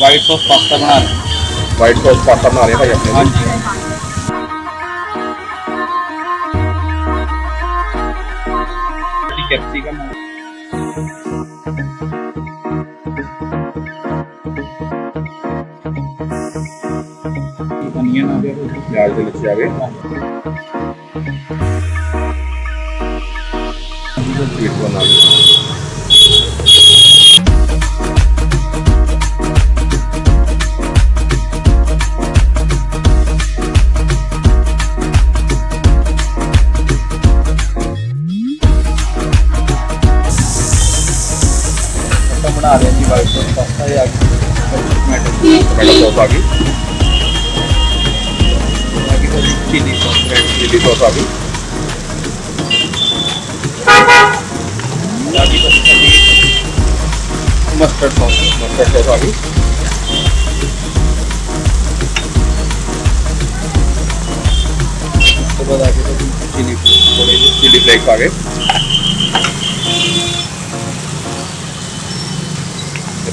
White sauce pasta बना रहे हैं। वाइट सॉस पास्ता बना रहे हैं भाई अपने हाँ लिए। जी। कैप्सिकम है। अनियन आ गया। प्याज के नीचे आ गए। स्वीट कॉर्न आ गए। बना रहे हैं जी वाइट सॉस पास्ता। ये आ गई टमाटो सॉस आ गई। Chilli sauce, red chilli sauce आ गई। Mustard sauce. मस्टर्ड सॉस आ गई। उसके बाद आगे चिली थोड़े चिली फ्लेक्स आ गए।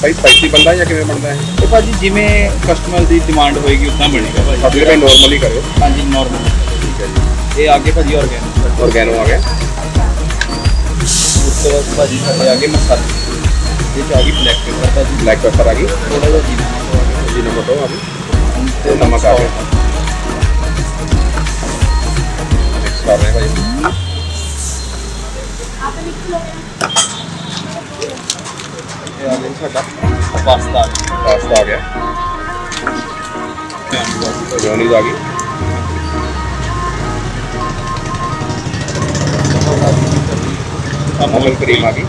भाई स्पाइसी बनता है या किਵੇਂ ਬਣਦਾ ਹੈ? तो भाजी जिमें कस्टमर की डिमांड होएगी उतना बनेगा भाजी। अभी भाई नॉर्मल ही करो। हाँ जी नॉर्मल। ठीक है जी। ये आगे भाजी ऑर्गेनिक। ऑर्गेनो आ गया। उसके बाद भाजी सारे आगे मसाले। ये आ गई ब्लैक पेपर भाजी। ब्लैक पेपर आ गई। थोड़ा सा जीरा आ गया। जीरा मोटो आ गई। नमक आ गया। मिक्स कर रहे हैं भाई। ये आ गया साਡਾ पास्ता। पास्ता आ गया। मेयोनीज आ गई। अमूल क्रीम आ गई।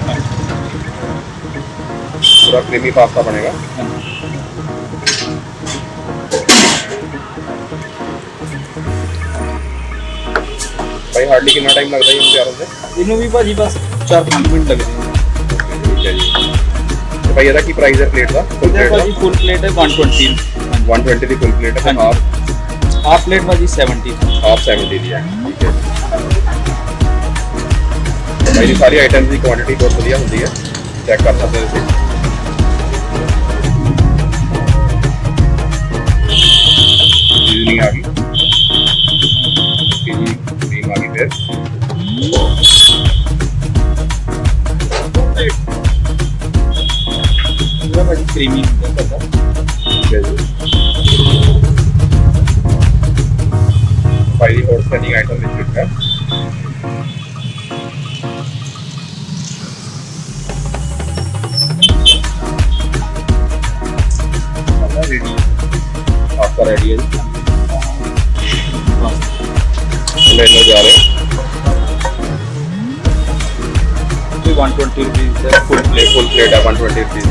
पूरा क्रीमी पास्ता बनेगा। भाई हार्डली कितना टाइम लगता है ये तैयार होने? इनू भी भाजी बस 4-5 मिनट लगते हैं। ठीक है जी। तो भाई ਇਹਦਾ ਕੀ ਪ੍ਰਾਈਸ ਹੈ ਪਲੇਟ ਦਾ? ਫੁੱਲ ये ਪਲੇਟ ਦਾ भाजी फुल प्लेट है 120। 120 ਦੀ ਫੁੱਲ ਪਲੇਟ ਹੈ। हाँ हाफ प्लेट भाजी 70। हाफ 70 ਦੀ ਹੈ। ਠੀਕ ਹੈ। भाई ये सारी आइटम्स की क्वांटिटी बहुत बढ़िया होती है। चेक कर सकते हो इसे। सीजनिंग आ गई। क्रीम आ गई। फिर पूरा भाजी क्रीमी होता है। ठीक है जी। भाई और सेटिंग आइटम लिस्ट है। आपका रेडी है जी। लेने जा रहे हैं। 120 रुपीज़ है फुल प्लेट है 120 रुपीज़।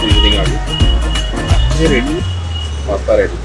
सीजनिंग आ गई। ये रेडी। Pasta ready.